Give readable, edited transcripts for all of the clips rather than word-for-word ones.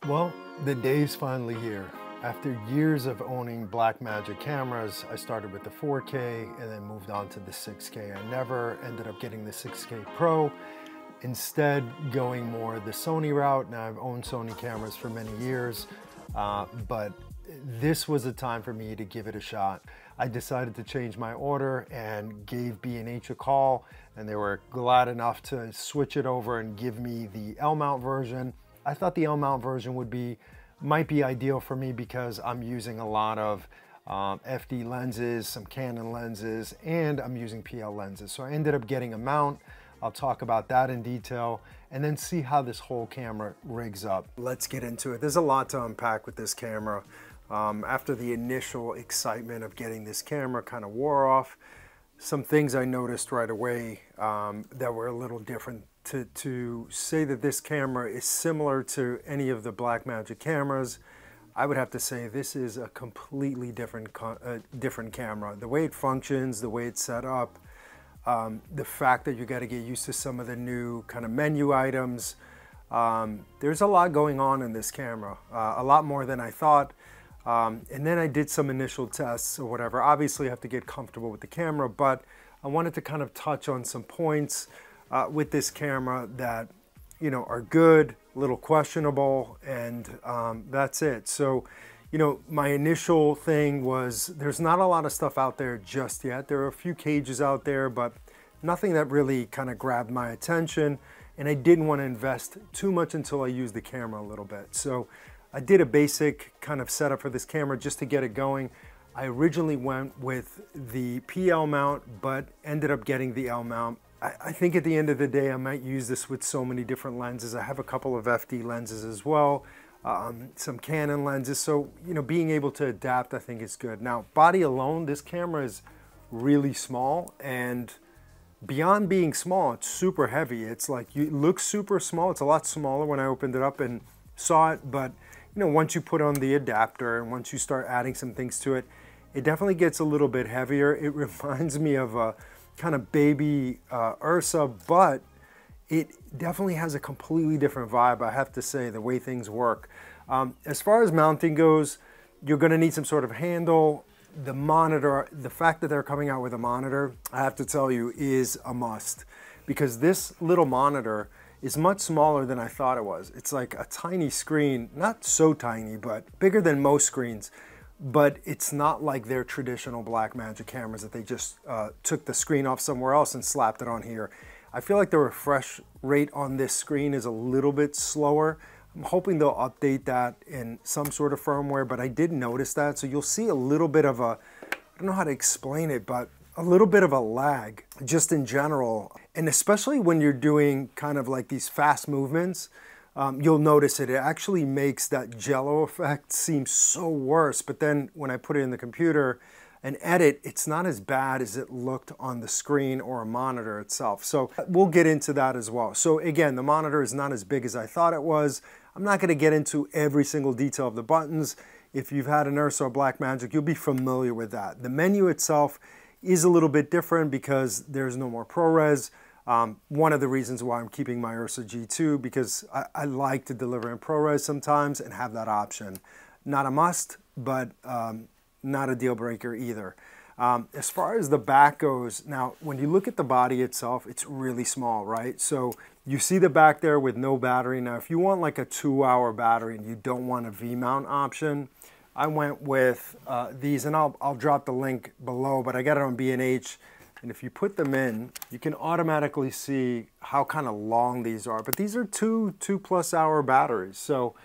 Well, the day's finally here. After years of owning Blackmagic cameras, I started with the 4K and then moved on to the 6K. I never ended up getting the 6K Pro, instead going more the Sony route. Now I've owned Sony cameras for many years, but this was a time for me to give it a shot. I decided to change my order and gave B&H a call, and they were glad enough to switch it over and give me the L-mount version. I thought the L-mount version might be ideal for me because I'm using a lot of FD lenses, some Canon lenses, and I'm using PL lenses. So I ended up getting a mount. I'll talk about that in detail and then see how this whole camera rigs up. Let's get into it. There's a lot to unpack with this camera. After the initial excitement of getting this camera kind of wore off, some things I noticed right away that were a little different. To say that this camera is similar to any of the Blackmagic cameras, I would have to say this is a completely different camera. The way it functions, the way it's set up, the fact that you got to get used to some of the new kind of menu items. There's a lot going on in this camera, a lot more than I thought. And then I did some initial tests or whatever. Obviously I have to get comfortable with the camera, but I wanted to kind of touch on some points with this camera that, you know, are good, a little questionable, and that's it. So, you know, my initial thing was there's not a lot of stuff out there just yet. There are a few cages out there, but nothing that really kind of grabbed my attention, and I didn't want to invest too much until I used the camera a little bit. So I did a basic kind of setup for this camera just to get it going. I originally went with the PL mount, but ended up getting the L mount. I think at the end of the day, I might use this with so many different lenses. I have a couple of FD lenses as well, some Canon lenses. So, you know, being able to adapt, I think is good. Now, body alone, this camera is really small, and beyond being small, it's super heavy. It's like, it looks super small. It's a lot smaller when I opened it up and saw it, but you know, once you put on the adapter and once you start adding some things to it, it definitely gets a little bit heavier. It reminds me of a kind of baby Ursa, but it definitely has a completely different vibe, I have to say, the way things work. As far as mounting goes, you're gonna need some sort of handle. The monitor, the fact that they're coming out with a monitor, I have to tell you, is a must, because this little monitor is much smaller than I thought it was. It's like a tiny screen, not so tiny, but bigger than most screens. But it's not like their traditional Blackmagic cameras that they just took the screen off somewhere else and slapped it on here. I feel like the refresh rate on this screen is a little bit slower. I'm hoping they'll update that in some sort of firmware, but I did notice that. So you'll see a little bit of a, I don't know how to explain it, but a little bit of a lag just in general. And especially when you're doing kind of like these fast movements, you'll notice it. It actually makes that jello effect seem so worse. But then when I put it in the computer and edit, it's not as bad as it looked on the screen or a monitor itself. So we'll get into that as well. So again, the monitor is not as big as I thought it was. I'm not gonna get into every single detail of the buttons. If you've had an Ursa or Blackmagic, you'll be familiar with that. The menu itself is a little bit different because there's no more ProRes. One of the reasons why I'm keeping my Ursa G2, because I like to deliver in ProRes sometimes and have that option. Not a must, but not a deal breaker either. As far as the back goes, now when you look at the body itself, it's really small, right? So you see the back there with no battery. Now if you want like a 2-hour battery and you don't want a V-mount option, I went with these, and I'll drop the link below, but I got it on B&H. And if you put them in, you can automatically see how kind of long these are. But these are two plus hour batteries. So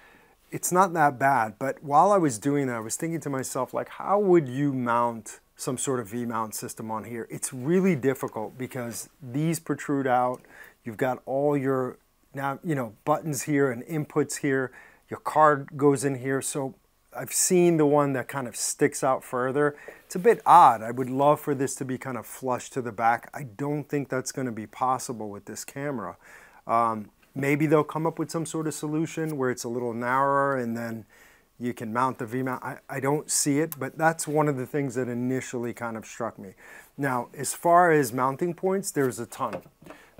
it's not that bad. But while I was doing that, I was thinking to myself, like, how would you mount some sort of V-mount system on here? It's really difficult because these protrude out. You've got all your, now, you know, buttons here and inputs here. Your card goes in here. So I've seen the one that kind of sticks out further. It's a bit odd. I would love for this to be kind of flush to the back. I don't think that's going to be possible with this camera. Maybe they'll come up with some sort of solution where it's a little narrower and then you can mount the V-mount. I don't see it, but that's one of the things that initially kind of struck me. Now, as far as mounting points, there's a ton.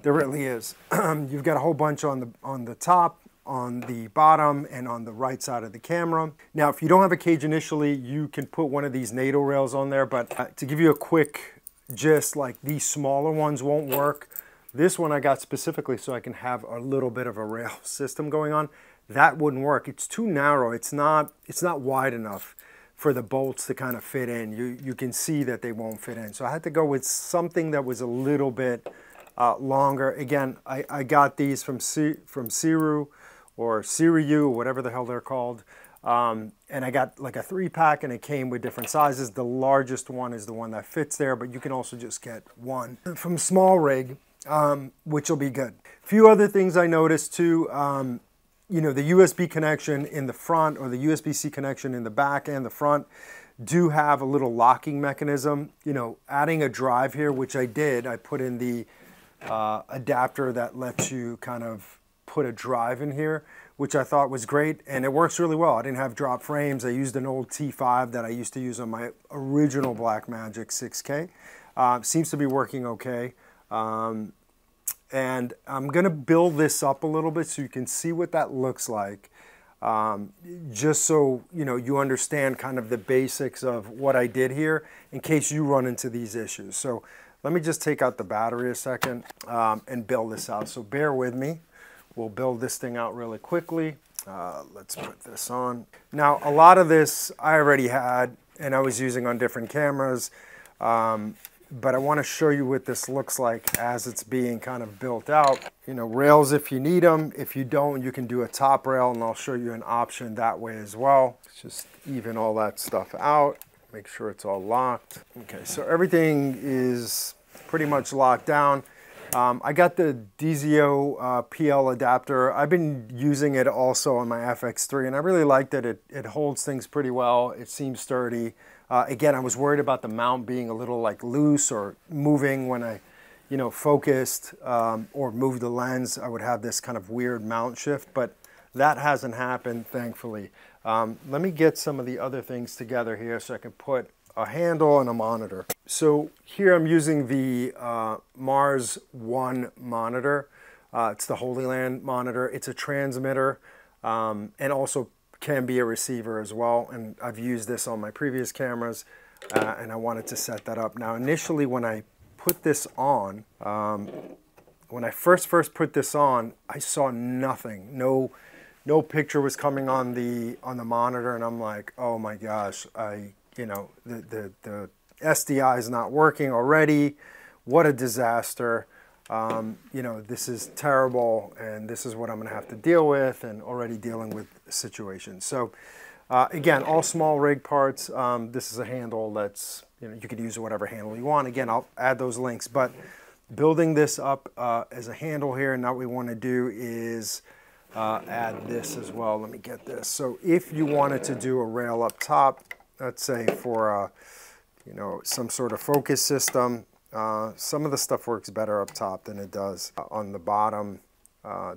There really is. You've got a whole bunch on the top. on the bottom and on the right side of the camera. Now, if you don't have a cage initially, you can put one of these NATO rails on there, but to give you a quick gist, like these smaller ones won't work. This one I got specifically so I can have a little bit of a rail system going on. That wouldn't work. It's too narrow. It's not wide enough for the bolts to kind of fit in. You can see that they won't fit in. So I had to go with something that was a little bit longer. Again, I got these from Siru or Siriu, whatever the hell they're called. And I got like a 3-pack, and it came with different sizes. The largest one is the one that fits there, but you can also just get one from Small Rig, which will be good. A few other things I noticed too, you know, the USB connection in the front or the USB-C connection in the back and the front do have a little locking mechanism. You know, adding a drive here, which I did, I put in the adapter that lets you kind of put a drive in here, which I thought was great, and it works really well. I didn't have drop frames. I used an old T5 that I used to use on my original Blackmagic 6K. Seems to be working okay. And I'm gonna build this up a little bit so you can see what that looks like. Just so you know, you understand kind of the basics of what I did here in case you run into these issues. So let me just take out the battery a second and build this out. So bear with me. We'll build this thing out really quickly. Let's put this on. Now, a lot of this I already had and I was using on different cameras, but I want to show you what this looks like as it's being kind of built out. You know, rails if you need them. If you don't, you can do a top rail, and I'll show you an option that way as well. Let's just even all that stuff out. Make sure it's all locked. Okay, so everything is pretty much locked down. I got the Dizio PL adapter. I've been using it also on my FX3, and I really liked it. It holds things pretty well. It seems sturdy. Again, I was worried about the mount being a little like loose or moving when I, you know, focused or moved the lens. I would have this kind of weird mount shift, but that hasn't happened, thankfully. Let me get some of the other things together here so I can put a handle and a monitor. So here I'm using the Mars One monitor. It's the Holy Land monitor. It's a transmitter and also can be a receiver as well. And I've used this on my previous cameras and I wanted to set that up. Now initially when I put this on, when I first put this on, I saw nothing. No picture was coming on the monitor, and I'm like, oh my gosh, you know, the SDI is not working already. What a disaster. You know, this is terrible, and this is what I'm gonna have to deal with, and already dealing with the situation. So again, all Small Rig parts. This is a handle that's, you know, you could use whatever handle you want. Again, I'll add those links, but building this up as a handle here, and now what we wanna do is add this as well. Let me get this. So if you wanted to do a rail up top, let's say for you know, some sort of focus system, some of the stuff works better up top than it does on the bottom,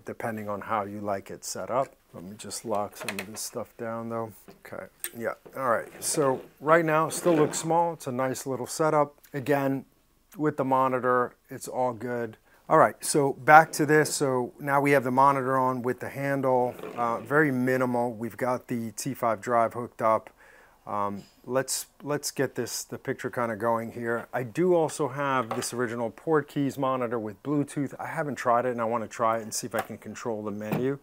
depending on how you like it set up. Let me just lock some of this stuff down though. Okay, yeah, all right. So right now it still looks small. It's a nice little setup. Again, with the monitor, it's all good. All right, so back to this. So now we have the monitor on with the handle, very minimal. We've got the T5 drive hooked up. Let's get the picture kind of going here. I do also have this original Portkeys monitor with Bluetooth. I haven't tried it, and I want to try it and see if I can control the menu.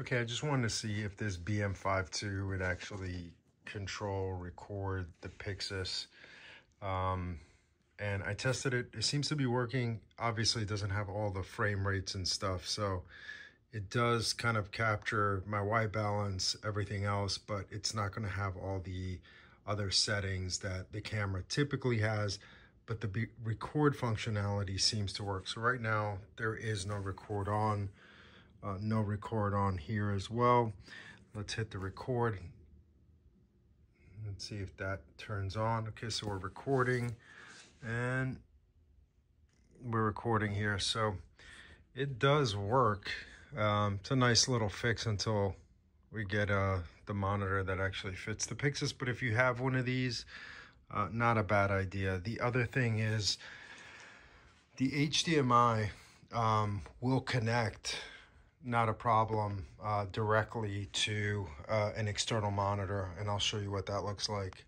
Okay, I just wanted to see if this BM52 would actually control, record the Pixis. And I tested it. It seems to be working. Obviously, it doesn't have all the frame rates and stuff, so it does kind of capture my white balance, everything else, but it's not going to have all the other settings that the camera typically has, but the record functionality seems to work. So right now, there is no record on here as well. Let's hit the record. Let's see if that turns on. Okay, so we're recording. And we're recording here, so it does work. It's a nice little fix until we get the monitor that actually fits the Pixis. But if you have one of these, not a bad idea. The other thing is the HDMI will connect not a problem directly to an external monitor, and I'll show you what that looks like.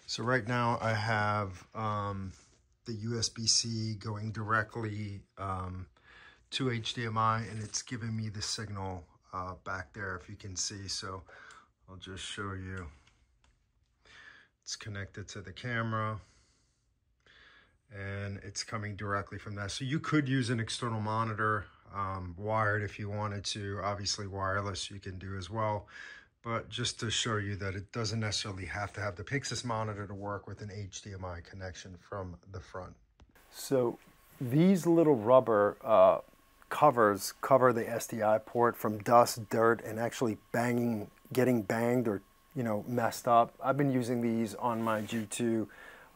So right now I have the USB-C going directly to HDMI, and it's giving me the signal back there, if you can see. So I'll just show you. It's connected to the camera, and it's coming directly from that. So you could use an external monitor, wired if you wanted to. Obviously wireless you can do as well. But just to show you that it doesn't necessarily have to have the Pixus monitor to work with an HDMI connection from the front. So these little rubber covers cover the SDI port from dust, dirt, and actually getting banged or messed up. I've been using these on my G2,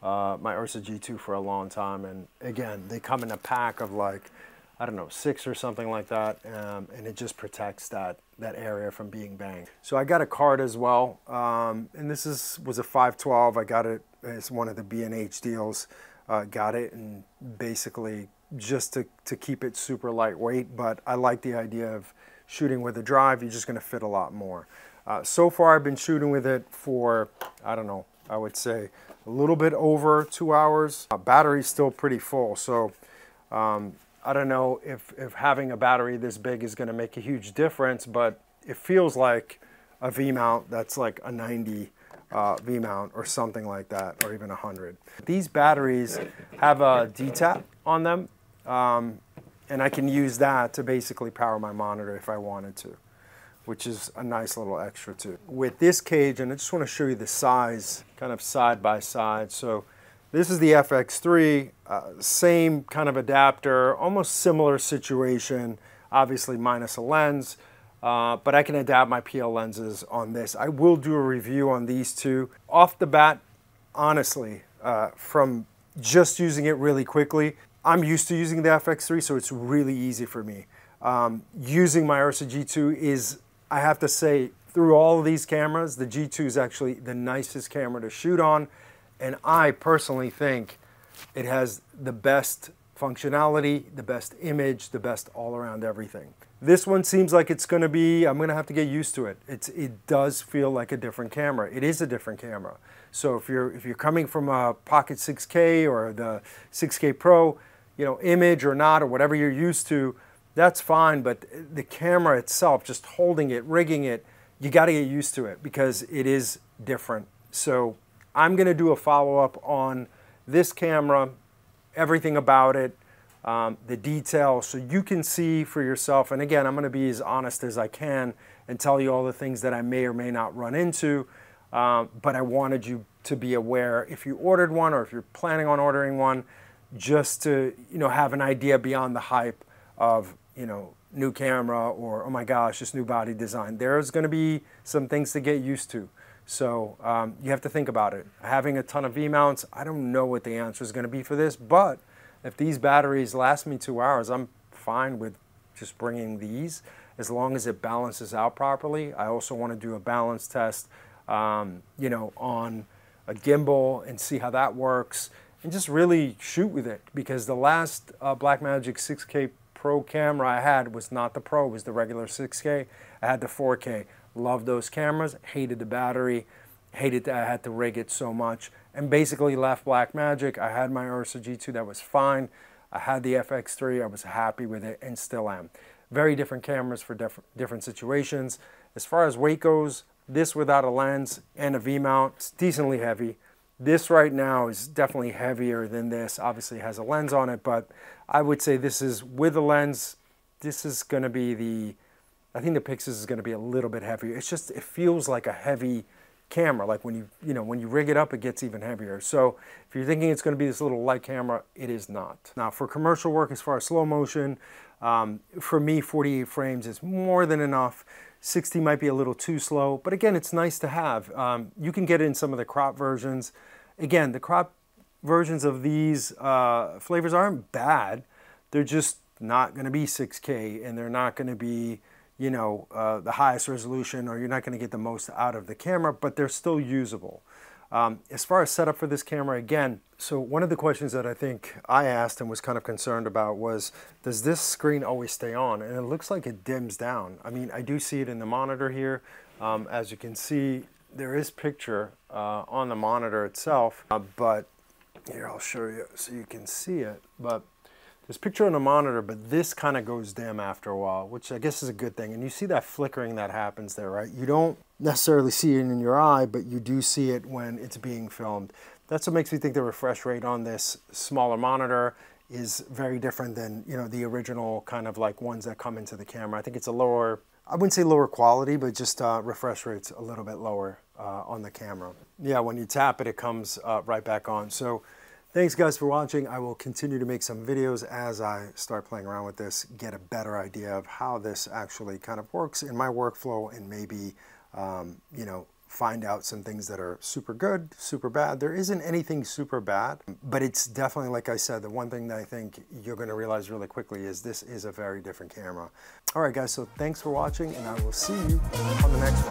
my Ursa G2 for a long time, and again, they come in a pack of like, I don't know, 6 or something like that, and it just protects that area from being banged. So I got a card as well, and this was a 512. I got it as one of the B&H deals. Got it, and basically just to keep it super lightweight, but I like the idea of shooting with a drive. You're just going to fit a lot more. So far I've been shooting with it for, I don't know, I would say a little bit over 2 hours. Battery's still pretty full, so I don't know if having a battery this big is going to make a huge difference, but it feels like a V-mount that's like a 90 V-mount or something like that, or even 100. These batteries have a DTAP on them, and I can use that to basically power my monitor if I wanted to, which is a nice little extra too. With this cage, and I just want to show you the size, kind of side by side. So this is the FX3, same kind of adapter, almost similar situation, obviously minus a lens, but I can adapt my PL lenses on this. I will do a review on these two. Off the bat, honestly, from just using it really quickly, I'm used to using the FX3, so it's really easy for me. Using my Ursa G2 is, I have to say, through all of these cameras, the G2 is actually the nicest camera to shoot on. And I personally think it has the best functionality, the best image, the best all-around everything. This one seems like it's going to be, I'm going to have to get used to it. It does feel like a different camera. It is a different camera. So if you're coming from a Pocket 6K or the 6K Pro, image or not, or whatever you're used to, that's fine. But the camera itself, just holding it, rigging it, you got to get used to it because it is different. So I'm going to do a follow-up on this camera, everything about it, the details, so you can see for yourself. And again, I'm going to be as honest as I can and tell you all the things that I may or may not run into. But I wanted you to be aware if you ordered one or if you're planning on ordering one, just to have an idea beyond the hype of new camera or oh my gosh, this new body design. There's going to be some things to get used to. So you have to think about it. Having a ton of V-mounts, I don't know what the answer is going to be for this, but if these batteries last me 2 hours, I'm fine with just bringing these as long as it balances out properly. I also want to do a balance test, on a gimbal and see how that works and just really shoot with it, because the last Blackmagic 6K Pro camera I had was not the Pro, it was the regular 6K. I had the 4K. Loved those cameras, hated the battery, hated that I had to rig it so much, and basically left Blackmagic. I had my Ursa G2, that was fine. I had the FX3, I was happy with it and still am. Very different cameras for different situations. As far as weight goes, this without a lens and a V-mount, it's decently heavy. This right now is definitely heavier than this. Obviously it has a lens on it, but I would say this is with a lens, this is going to be I think the Pixus is going to be a little bit heavier. It's just, it feels like a heavy camera. Like when you rig it up, it gets even heavier. So if you're thinking it's going to be this little light camera, it is not. Now for commercial work, as far as slow motion, for me, 48 frames is more than enough. 60 might be a little too slow, but again, it's nice to have. You can get it in some of the crop versions. Again, the crop versions of these flavors aren't bad. They're just not going to be 6K, and they're not going to be the highest resolution, or you're not going to get the most out of the camera, but they're still usable. As far as setup for this camera, again, so one of the questions that I think I asked and was kind of concerned about was, does this screen always stay on? And it looks like it dims down. I mean, I do see it in the monitor here. As you can see, there is picture on the monitor itself, but here, I'll show you so you can see it. But there's picture on the monitor, but this kind of goes dim after a while, which I guess is a good thing. And you see that flickering that happens there, right? You don't necessarily see it in your eye, but you do see it when it's being filmed. That's what makes me think the refresh rate on this smaller monitor is very different than, you know, the original kind of like ones that come into the camera. I think it's a lower, I wouldn't say lower quality, but just refresh rate's a little bit lower on the camera. Yeah, when you tap it, it comes right back on. So thanks guys for watching. I will continue to make some videos as I start playing around with this, get a better idea of how this actually kind of works in my workflow, and maybe, you know, find out some things that are super good, super bad. There isn't anything super bad, but it's definitely, like I said, the one thing that I think you're gonna realize really quickly is this is a very different camera. All right guys, so thanks for watching, and I will see you on the next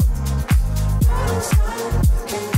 one.